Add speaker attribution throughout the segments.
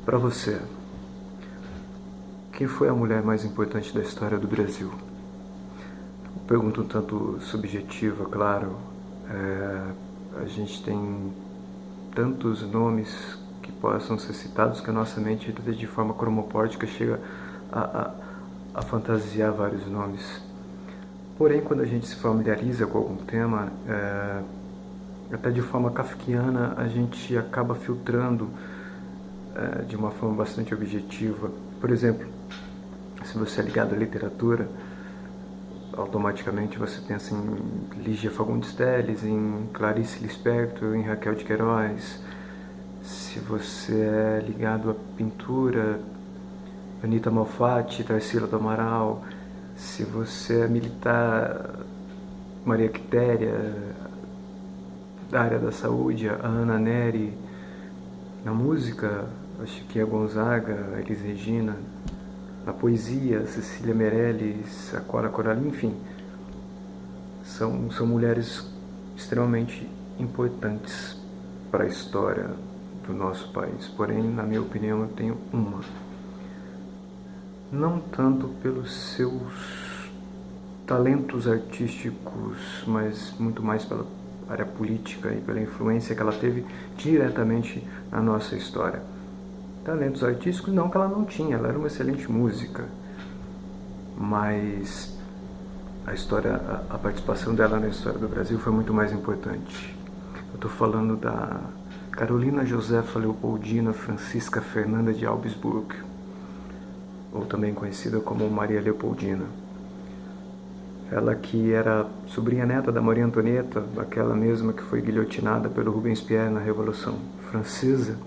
Speaker 1: Para você, quem foi a mulher mais importante da história do Brasil? Pergunta um tanto subjetiva, claro. A gente tem tantos nomes que possam ser citados que a nossa mente, de forma cromopódica, chega a fantasiar vários nomes. Porém, quando a gente se familiariza com algum tema, até de forma kafkiana, a gente acaba filtrando de uma forma bastante objetiva. Por exemplo, se você é ligado à literatura, automaticamente você pensa em Lígia Fagundes Telles, em Clarice Lispector, em Raquel de Queiroz. Se você é ligado à pintura, Anita Malfatti, Tarsila do Amaral. Se você é militar, Maria Quitéria. Da área da saúde, a Ana Neri. Na música, a Chiquinha Gonzaga, a Elis Regina. Na poesia, Cecília Meirelles, a Cora Coralina, enfim. São mulheres extremamente importantes para a história do nosso país. Porém, na minha opinião, eu tenho uma. Não tanto pelos seus talentos artísticos, mas muito mais pela área política e pela influência que ela teve diretamente na nossa história. Talentos artísticos não que ela não tinha, ela era uma excelente música, mas a participação dela na história do Brasil foi muito mais importante. Eu estou falando da Carolina Josefa Leopoldina Francisca Fernanda de Augsburg, ou também conhecida como Maria Leopoldina. Ela que era sobrinha neta da Maria Antonieta, aquela mesma que foi guilhotinada pelo Rubens Pierre na Revolução Francesa,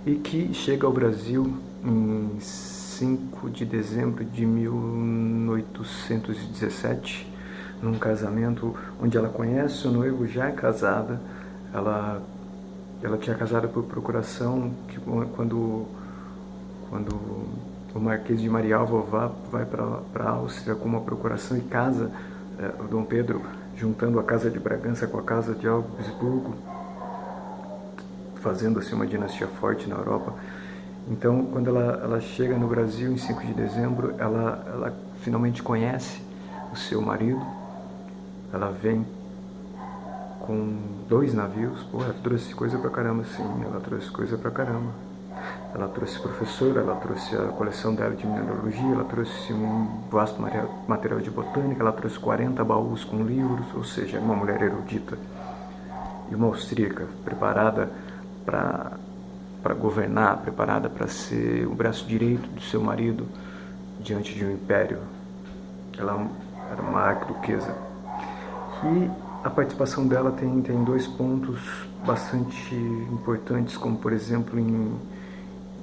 Speaker 1: e que chega ao Brasil em 5 de dezembro de 1817, num casamento onde ela conhece o noivo já casada. Ela tinha casado por procuração, que quando o Marquês de Marialva vai para a Áustria com uma procuração e casa o Dom Pedro, juntando a Casa de Bragança com a Casa de Augsburgo, fazendo assim uma dinastia forte na Europa. Então, quando ela chega no Brasil em 5 de dezembro, ela finalmente conhece o seu marido. Ela vem com 2 navios. Porra, ela trouxe coisa pra caramba, sim. Ela trouxe coisa pra caramba. Ela trouxe professora, ela trouxe a coleção dela de mineralogia, ela trouxe um vasto material de botânica, ela trouxe 40 baús com livros, ou seja, uma mulher erudita e uma austríaca, preparada para governar, preparada para ser o braço direito do seu marido diante de um império. Ela era uma arquiduquesa. E a participação dela tem 2 pontos bastante importantes, como por exemplo em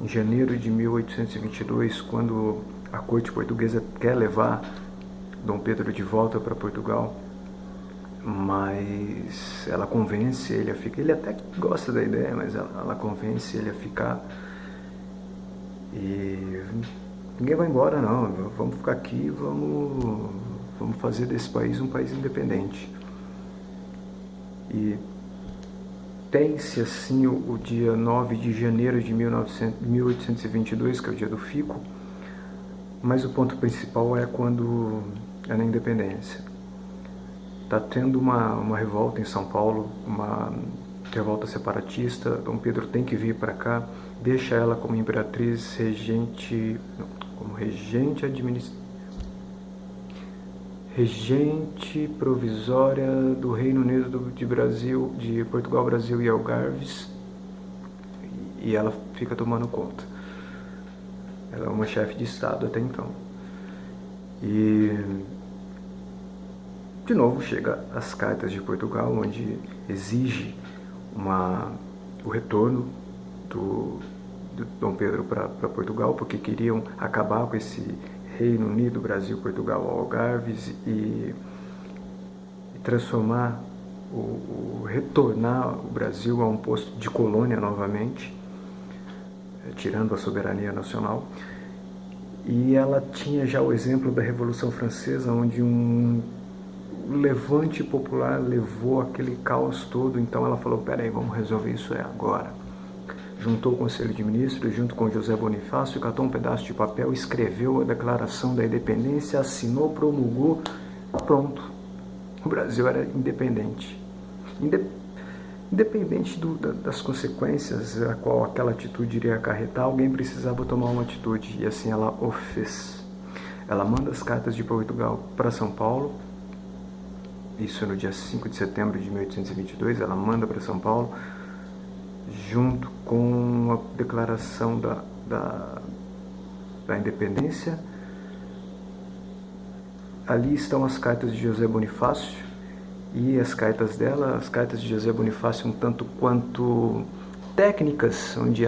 Speaker 1: janeiro de 1822, quando a corte portuguesa quer levar Dom Pedro de volta para Portugal, mas ela convence ele a ficar. Ele até gosta da ideia, mas ela convence ele a ficar. E ninguém vai embora não, vamos ficar aqui, vamos fazer desse país um país independente. E tem-se assim o dia 9 de janeiro de 1822, que é o dia do fico, mas o ponto principal é quando é na independência. Está tendo uma revolta em São Paulo, uma revolta separatista. Dom Pedro tem que vir para cá, deixa ela como imperatriz regente provisória do Reino Unido de Portugal, Brasil e Algarves, e ela fica tomando conta. Ela é uma chefe de Estado até então. E de novo chega as cartas de Portugal, onde exige o retorno do Dom Pedro para Portugal, porque queriam acabar com esse Reino Unido, Brasil, Portugal, Algarves e transformar, retornar o Brasil a um posto de colônia novamente, tirando a soberania nacional. E ela tinha já o exemplo da Revolução Francesa, onde um levante popular levou aquele caos todo. Então ela falou, peraí, vamos resolver isso agora. juntou o Conselho de Ministros junto com José Bonifácio, catou um pedaço de papel, escreveu a Declaração da Independência, assinou, promulgou, pronto. O Brasil era independente. Independente das consequências a qual aquela atitude iria acarretar, alguém precisava tomar uma atitude, e assim ela o fez. Ela manda as cartas de Portugal para São Paulo, isso no dia 5 de setembro de 1822, ela manda para São Paulo, junto com a declaração da independência. Ali estão as cartas de José Bonifácio, e as cartas dela, as cartas de José Bonifácio, um tanto quanto técnicas, onde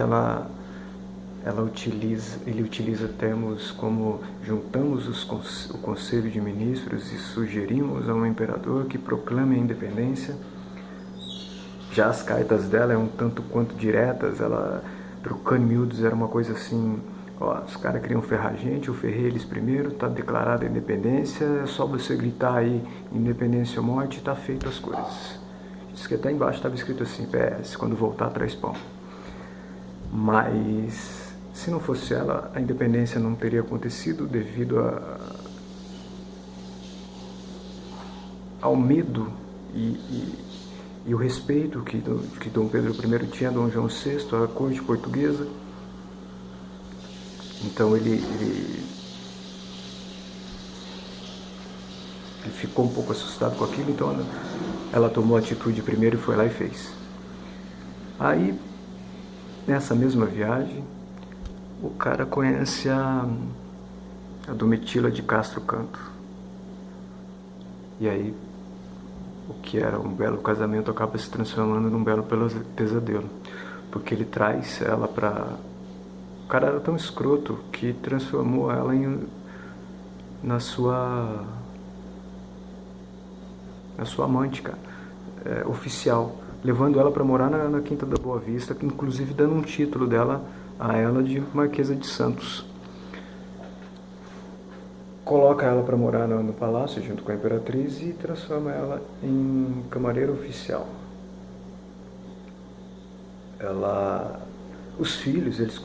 Speaker 1: ele utiliza termos como juntamos o Conselho de Ministros e sugerimos ao imperador que proclame a independência. Já as cartas dela é um tanto quanto diretas, ela trocando miúdos, era uma coisa assim, ó, os caras queriam ferrar a gente, eu ferrei eles primeiro, tá declarada a independência, é só você gritar aí, independência ou morte, tá feito as coisas. Diz que até embaixo estava escrito assim, PS, quando voltar traz pão. Mas se não fosse ela, a independência não teria acontecido devido ao medo e o respeito que Dom Pedro I tinha a Dom João VI, a corte portuguesa. Então ele ficou um pouco assustado com aquilo, então ela tomou a atitude primeiro e foi lá e fez. Aí, nessa mesma viagem, o cara conhece a Domitila de Castro Canto. E aí, o que era um belo casamento acaba se transformando num belo pesadelo, porque ele traz ela pra... O cara era tão escroto que transformou ela na sua amante, cara, oficial, levando ela para morar na Quinta da Boa Vista, inclusive dando um título dela a ela de Marquesa de Santos. Coloca ela para morar no palácio junto com a imperatriz e transforma ela em camareira oficial. Os filhos, eles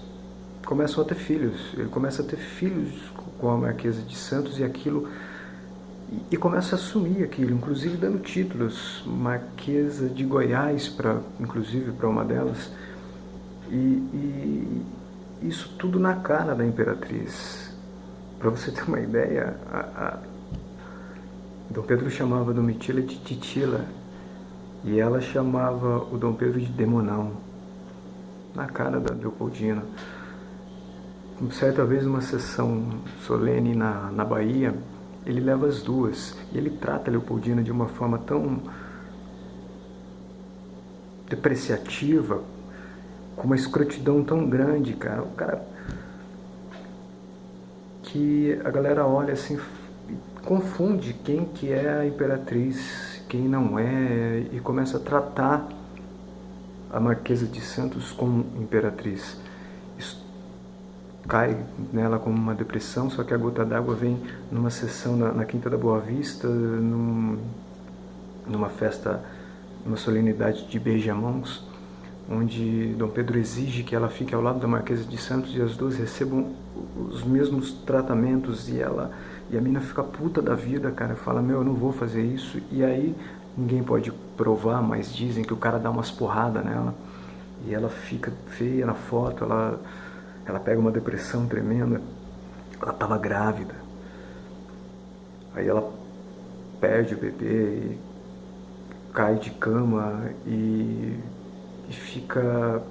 Speaker 1: começam a ter filhos. Ele começa a ter filhos com a Marquesa de Santos e começa a assumir aquilo, inclusive dando títulos, Marquesa de Goiás, inclusive para uma delas. E isso tudo na cara da imperatriz. Para você ter uma ideia, Dom Pedro chamava a Domitila de Titila e ela chamava o Dom Pedro de Demonão, na cara da Leopoldina. Certa vez, numa sessão solene na Bahia, ele leva as duas e ele trata a Leopoldina de uma forma tão depreciativa, com uma escrotidão tão grande, cara. O cara que a galera olha assim, confunde quem que é a imperatriz, quem não é, e começa a tratar a Marquesa de Santos como imperatriz. Isso cai nela como uma depressão, só que a gota d'água vem numa sessão na Quinta da Boa Vista, numa festa, numa solenidade de beijamãos, onde Dom Pedro exige que ela fique ao lado da Marquesa de Santos e as duas recebam os mesmos tratamentos, e a mina fica puta da vida, cara, fala, meu, eu não vou fazer isso, e aí ninguém pode provar, mas dizem que o cara dá umas porradas nela, e ela fica feia na foto, ela pega uma depressão tremenda, ela tava grávida, aí ela perde o bebê, e cai de cama e fica...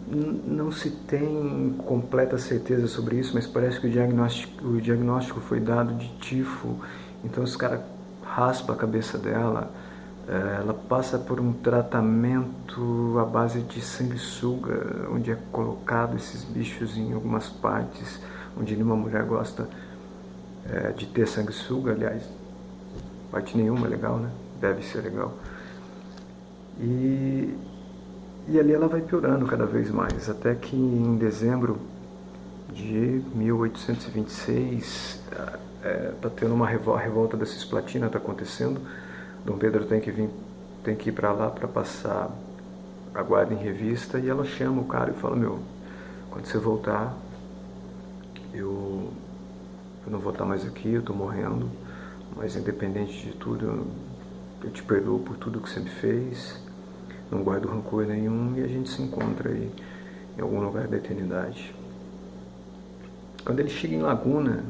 Speaker 1: Não se tem completa certeza sobre isso, mas parece que o diagnóstico foi dado de tifo. Então os caras raspam a cabeça dela, ela passa por um tratamento à base de sanguessuga, onde é colocado esses bichos em algumas partes, onde nenhuma mulher gosta de ter sanguessuga, aliás, parte nenhuma é legal, né? Deve ser legal. E ali ela vai piorando cada vez mais, até que em dezembro de 1826 está tendo uma a revolta da Cisplatina, está acontecendo. Dom Pedro tem que ir para lá para passar a guarda em revista, e ela chama o cara e fala: meu, quando você voltar, eu não vou estar mais aqui, eu estou morrendo, mas independente de tudo, eu te perdoo por tudo que você me fez, não guardo rancor nenhum, e a gente se encontra aí em algum lugar da eternidade. Quando ele chega em Laguna,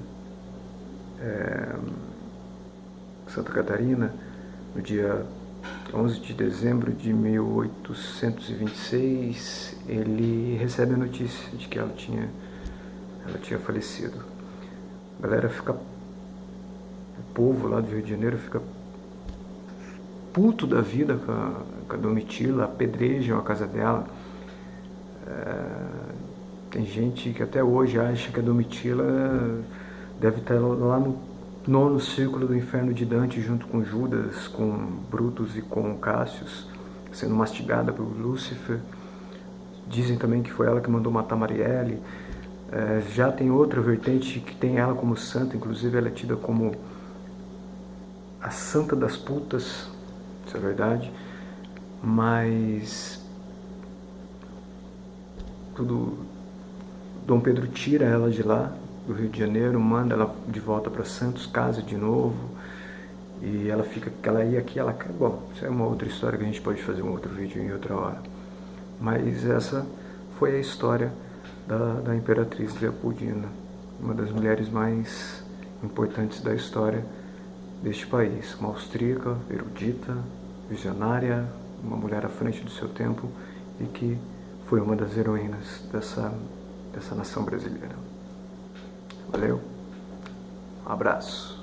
Speaker 1: Santa Catarina, no dia 11 de dezembro de 1826, ele recebe a notícia de que ela tinha falecido. A galera fica, o povo lá do Rio de Janeiro fica puto da vida com a Domitila, apedrejam a casa dela. Tem gente que até hoje acha que a Domitila deve estar lá no nono círculo do inferno de Dante, junto com Judas, com Brutus e com Cássius, sendo mastigada por Lúcifer. Dizem também que foi ela que mandou matar Marielle. Já tem outra vertente que tem ela como santa, inclusive ela é tida como a santa das putas, isso é verdade, mas Dom Pedro tira ela de lá, do Rio de Janeiro, manda ela de volta para Santos, casa de novo, e ela fica, ela ia aqui, ela cai. Bom, isso é uma outra história que a gente pode fazer um outro vídeo em outra hora. Mas essa foi a história da Imperatriz Leopoldina, uma das mulheres mais importantes da história deste país. Uma austríaca, erudita, visionária, uma mulher à frente do seu tempo, e que foi uma das heroínas dessa nação brasileira. Valeu, um abraço.